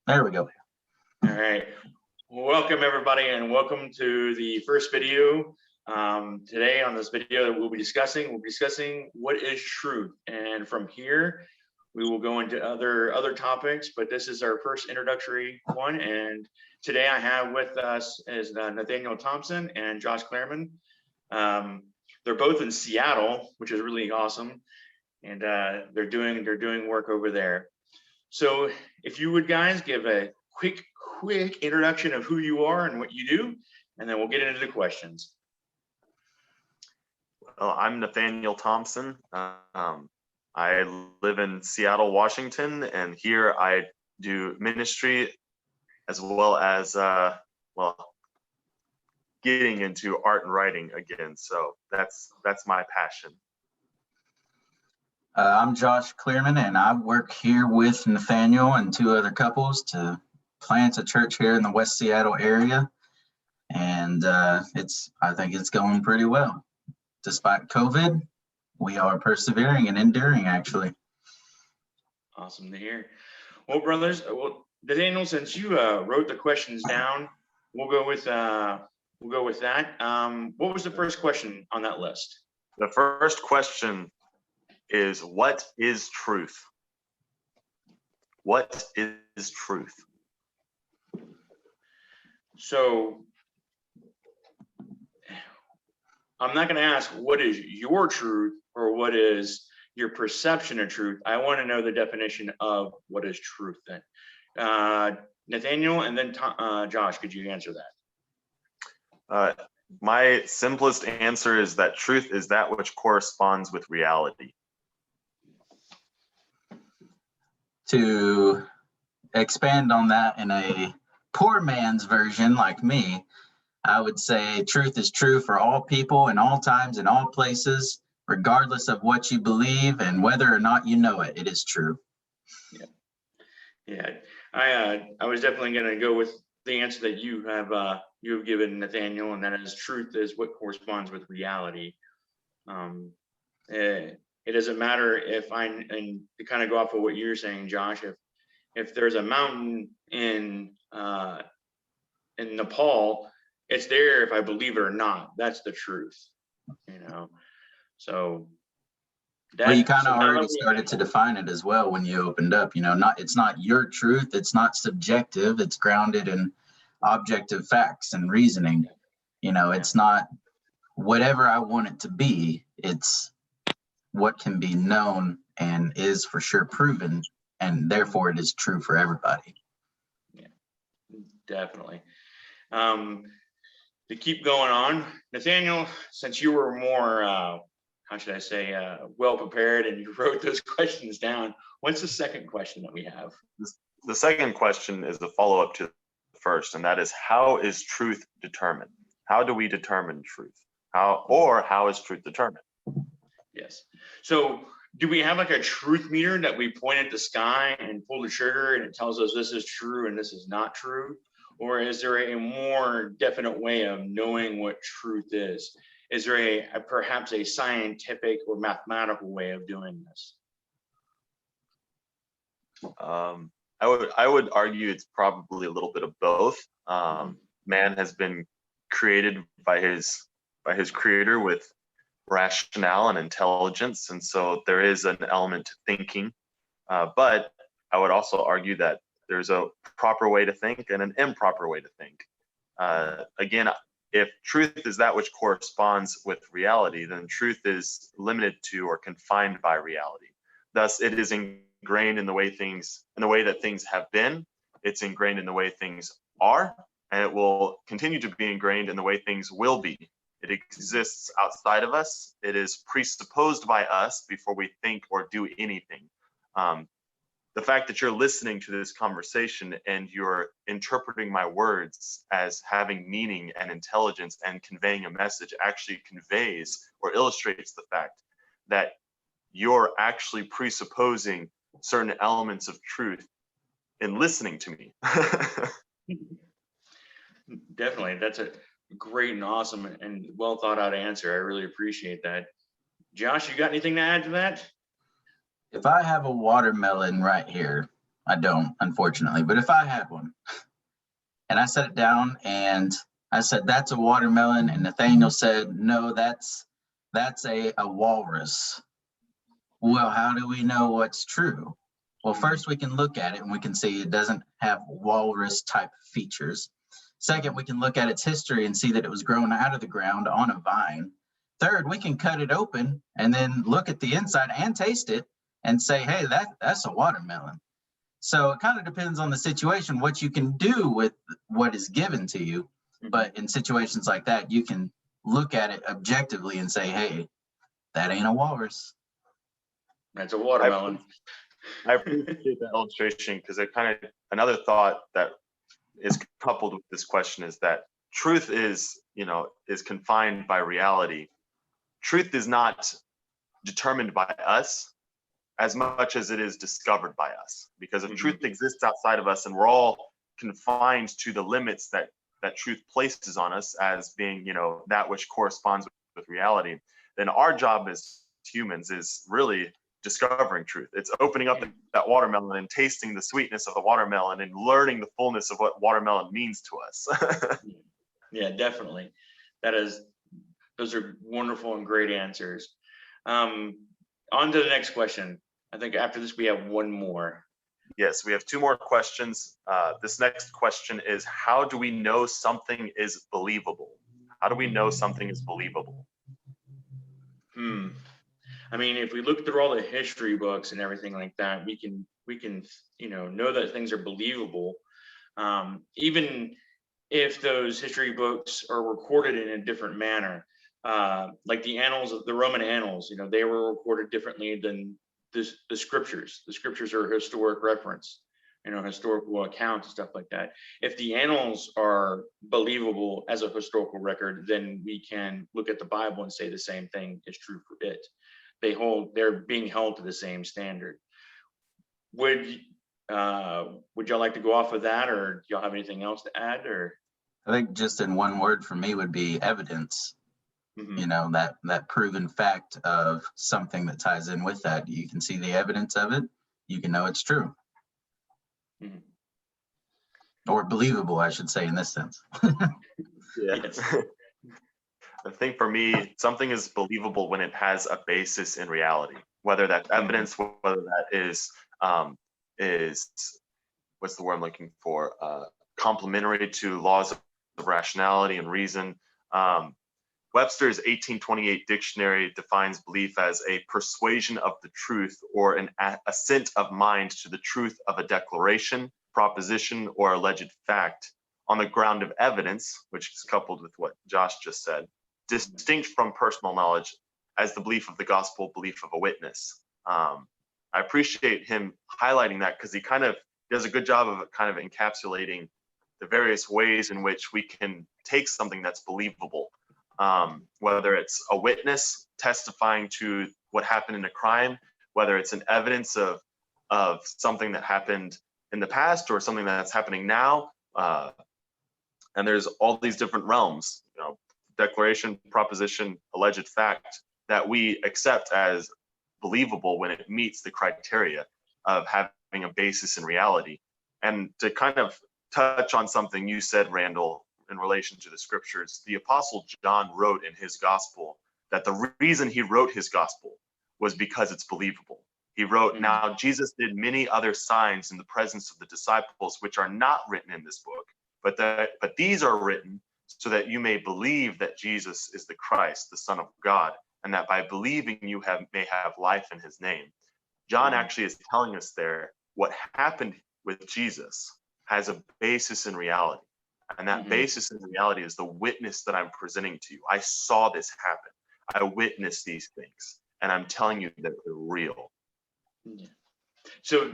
There we go. All right. Welcome everybody, and welcome to the first video. Today on this video that we'll be discussing what is truth, and from here we will go into other topics, but this is our first introductory one. And today I have with us is Nathaniel Thompson and Josh Clareman. They're both in Seattle, which is really awesome, and they're doing work over there. So if you would guys give a quick introduction of who you are and what you do, and then we'll get into the questions. Well, I'm Nathaniel Thompson. I live in Seattle, Washington, and here I do ministry as well as getting into art and writing again. So that's my passion. I'm Josh Clareman, and I work here with Nathaniel and two other couples to plant a church here in the West Seattle area. And I think it's going pretty well. Despite COVID, we are persevering and enduring, actually. Awesome to hear. Well, brothers, Nathaniel, since you wrote the questions down, we'll go with that. What was the first question on that list? The first question is, what is truth? What is truth? So I'm not going to ask what is your truth or what is your perception of truth. I want to know the definition of what is truth then. Nathaniel, and then Josh, could you answer that? My simplest answer is that truth is that which corresponds with reality. To expand on that in a poor man's version like me, I would say truth is true for all people in all times in all places, regardless of what you believe and whether or not you know it. It is true. Yeah. I was definitely going to go with the answer that you have given, Nathaniel, and that is truth is what corresponds with reality. It doesn't matter if and to kind of go off of what you're saying, Josh, if there's a mountain in Nepal, it's there if I believe it or not. That's the truth, So well, you kind of already started to define it as well when you opened up. It's not your truth. It's not subjective. It's grounded in objective facts and reasoning. It's not whatever I want it to be. It's what can be known and is for sure proven, and therefore it is true for everybody. Yeah, definitely. To keep going on, Nathaniel, since you were more, how should I say, well prepared and you wrote those questions down, what's the second question that we have? The second question is the follow-up to the first, and that is, how is truth determined? How do we determine truth? How is truth determined? Yes. So do we have like a truth meter that we point at the sky and pull the trigger and it tells us this is true and this is not true? Or is there a more definite way of knowing what truth is? Is there perhaps a scientific or mathematical way of doing this? I would argue it's probably a little bit of both. Man has been created by his creator with rationale and intelligence, and so there is an element to thinking, but I would also argue that there's a proper way to think and an improper way to think. Again, if truth is that which corresponds with reality, then truth is limited to or confined by reality. Thus, it is ingrained in the way that things have been. It's ingrained in the way things are, and it will continue to be ingrained in the way things will be. It exists outside of us. It is presupposed by us before we think or do anything. The fact that you're listening to this conversation and you're interpreting my words as having meaning and intelligence and conveying a message actually conveys or illustrates the fact that you're actually presupposing certain elements of truth in listening to me. Definitely. That's a great and awesome and well thought out answer. I really appreciate that. Josh, you got anything to add to that? If I have a watermelon right here, I don't, unfortunately. But if I had one and I set it down and I said, that's a watermelon, and Nathaniel said, no, that's a walrus. Well, how do we know what's true? Well, first we can look at it and we can see it doesn't have walrus type features. Second, we can look at its history and see that it was grown out of the ground on a vine. Third, we can cut it open and then look at the inside and taste it and say, hey, that's a watermelon. So it kind of depends on the situation, what you can do with what is given to you. But in situations like that, you can look at it objectively and say, hey, that ain't a walrus. That's a watermelon. I appreciate that illustration, because it kind of, another thought that is coupled with this question is that truth is confined by reality. Truth is not determined by us as much as it is discovered by us, because if truth exists outside of us and we're all confined to the limits that truth places on us as being, that which corresponds with reality, then our job as humans is really discovering truth. It's opening up that watermelon and tasting the sweetness of the watermelon and learning the fullness of what watermelon means to us. Yeah, definitely. Those are wonderful and great answers. On to the next question. I think after this we have one more. Yes, we have two more questions. This next question is, how do we know something is believable? How do we know something is believable? I mean, if we look through all the history books and everything like that, we can know that things are believable, even if those history books are recorded in a different manner. Like the annals of the Roman annals, they were recorded differently than the scriptures. The scriptures are historic reference, historical accounts and stuff like that. If the annals are believable as a historical record, then we can look at the Bible and say the same thing is true for it. They're being held to the same standard. Would y'all like to go off of that, or do y'all have anything else to add? Or I think just in one word for me would be evidence. That proven fact of something that ties in with that. You can see the evidence of it, you can know it's true. Or believable, I should say, in this sense. Yes. I think for me, something is believable when it has a basis in reality, whether that's evidence, whether that is what's the word I'm looking for? Complementary to laws of rationality and reason. Webster's 1828 dictionary defines belief as a persuasion of the truth or an assent of mind to the truth of a declaration, proposition, or alleged fact on the ground of evidence, which is coupled with what Josh just said, distinct from personal knowledge as the belief of the gospel, belief of a witness. I appreciate him highlighting that, because he kind of does a good job of kind of encapsulating the various ways in which we can take something that's believable. Whether it's a witness testifying to what happened in a crime, whether it's an evidence of something that happened in the past or something that's happening now. And there's all these different realms, declaration, proposition, alleged fact, that we accept as believable when it meets the criteria of having a basis in reality. And to kind of touch on something you said, Randall, in relation to the scriptures, the Apostle John wrote in his gospel that the reason he wrote his gospel was because it's believable. He wrote, now Jesus did many other signs in the presence of the disciples, which are not written in this book, but these are written so that you may believe that Jesus is the Christ, the Son of God, and that by believing you may have life in his name. John actually is telling us there what happened with Jesus has a basis in reality. And that basis in reality is the witness that I'm presenting to you. I saw this happen. I witnessed these things, and I'm telling you that they're real. So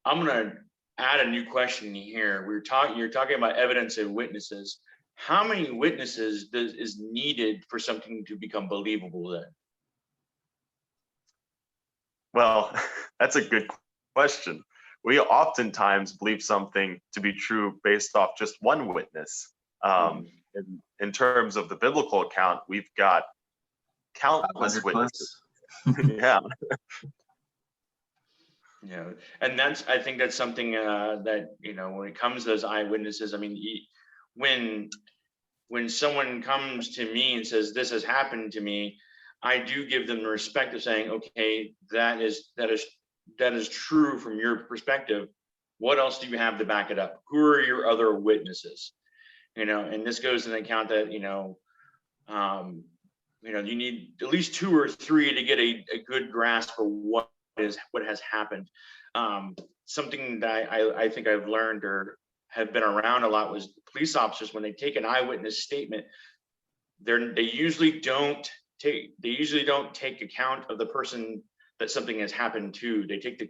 I'm going to add a new question here. You're talking about evidence and witnesses. How many witnesses is needed for something to become believable then? Well, that's a good question. We oftentimes believe something to be true based off just one witness. In terms of the biblical account, we've got countless witnesses. Yeah. And I think that's something that, when it comes to those eyewitnesses, I mean, when someone comes to me and says, this has happened to me, I do give them the respect of saying, okay, that is true from your perspective. What else do you have to back it up? Who are your other witnesses? And this goes into account that, you need at least 2 or 3 to get a good grasp of what has happened. Something that I think I've learned or have been around a lot was police officers, when they take an eyewitness statement, they usually don't take account of the person that something has happened to. They take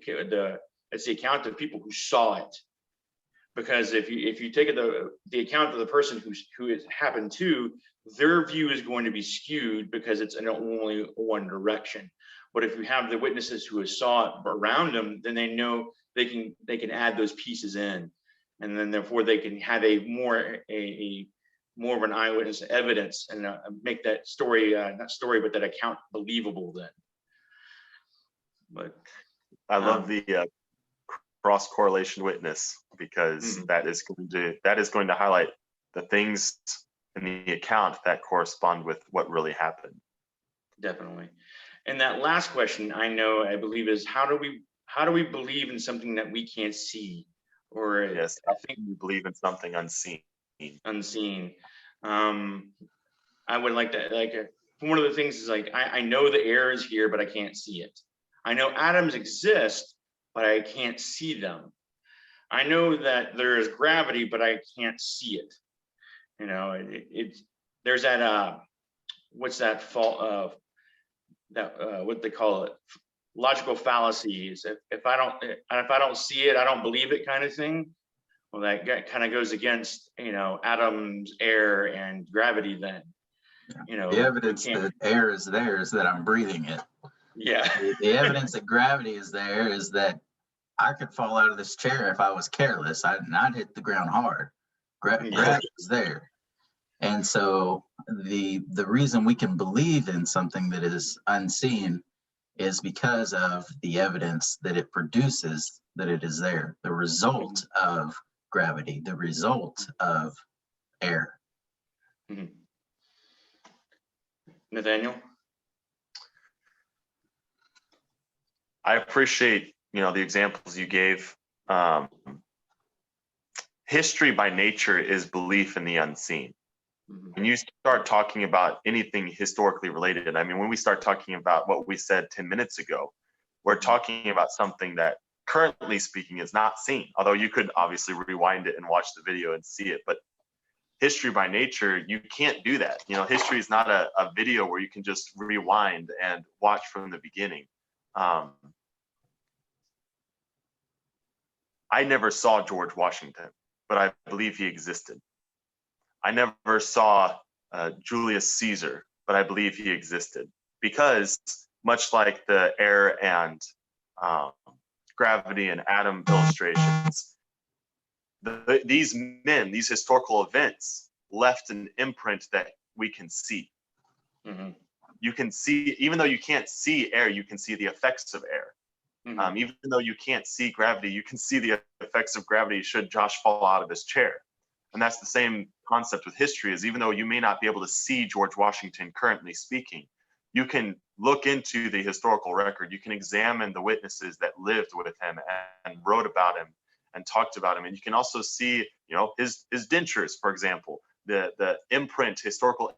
it's the account of people who saw it. Because if you take the account of the person who it happened to, their view is going to be skewed because it's in only one direction. But if you have the witnesses who saw it around them, then they know they can add those pieces in, and then therefore they can have more of an eyewitness evidence and make that story, but that account believable then. But I love the cross correlation witness, because that is going to highlight the things in the account that correspond with what really happened. Definitely. And that last question, I believe, is how do we believe in something that we can't see? Or yes, I think we believe in something unseen. I would like to, one of the things is I know the air is here, but I can't see it. I know atoms exist, but I can't see them. I know that there is gravity, but I can't see it. There's that what's that fault what they call it, logical fallacies. If I don't see it, I don't believe it, kind of thing. Well, that kind of goes against atoms, air, and gravity. Then the evidence that air is there is that I'm breathing it. Yeah. The evidence that gravity is there is that I could fall out of this chair if I was careless. I'd hit the ground hard. Gravity is there. And so the reason we can believe in something that is unseen is because of the evidence that it produces, that it is there. The result of gravity, the result of air. Mm-hmm. Nathaniel? I appreciate, the examples you gave. History by nature is belief in the unseen. Mm-hmm. When you start talking about anything historically related, I mean, when we start talking about what we said 10 minutes ago, we're talking about something that, currently speaking, is not seen. Although you could obviously rewind it and watch the video and see it, but history by nature, you can't do that. History is not a video where you can just rewind and watch from the beginning. I never saw George Washington, but I believe he existed. I never saw Julius Caesar, but I believe he existed, because much like the air and gravity and atom illustrations, these historical events left an imprint that we can see. Mm-hmm. You can see, even though you can't see air, you can see the effects of air. Mm-hmm. Even though you can't see gravity, you can see the effects of gravity should Josh fall out of his chair. And that's the same concept with history, is even though you may not be able to see George Washington currently speaking, you can look into the historical record. You can examine the witnesses that lived with him and wrote about him and talked about him. And you can also see, his dentures, for example, the imprint, historical.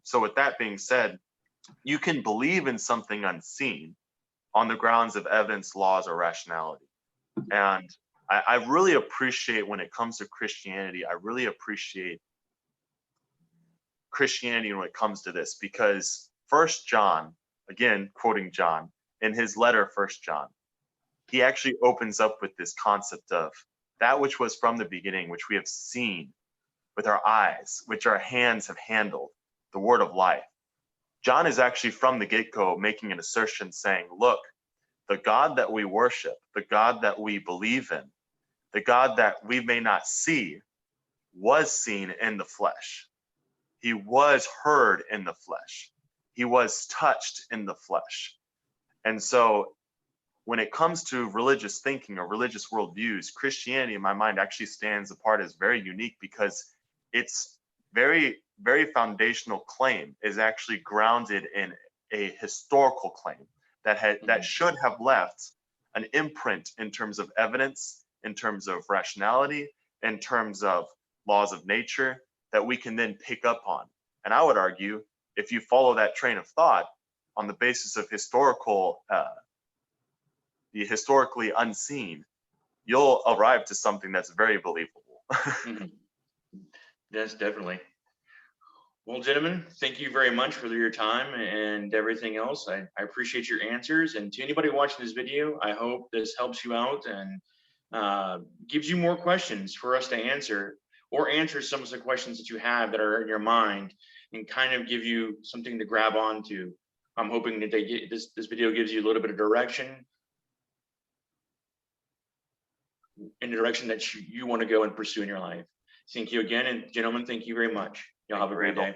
So with that being said, you can believe in something unseen on the grounds of evidence, laws, or rationality. And I really appreciate, when it comes to Christianity, I really appreciate Christianity when it comes to this, because 1 John, again, quoting John, in his letter, 1 John, he actually opens up with this concept of that which was from the beginning, which we have seen with our eyes, which our hands have handled, the word of life. John is actually from the get-go making an assertion saying, look, the God that we worship, the God that we believe in, the God that we may not see, was seen in the flesh. He was heard in the flesh. He was touched in the flesh. And so when it comes to religious thinking or religious worldviews, Christianity in my mind actually stands apart as very unique because its very, very foundational claim is actually grounded in a historical claim that should have left an imprint in terms of evidence, in terms of rationality, in terms of laws of nature that we can then pick up on. And I would argue, if you follow that train of thought on the basis of the historically unseen, you'll arrive to something that's very believable. Yes, definitely. Well, gentlemen, thank you very much for your time and everything else. I appreciate your answers. And to anybody watching this video, I hope this helps you out and gives you more questions for us to answer, or answer some of the questions that you have that are in your mind, and kind of give you something to grab onto. I'm hoping that this video gives you a little bit of direction in the direction that you want to go and pursue in your life. Thank you again, and gentlemen, thank you very much. Y'all have a great day.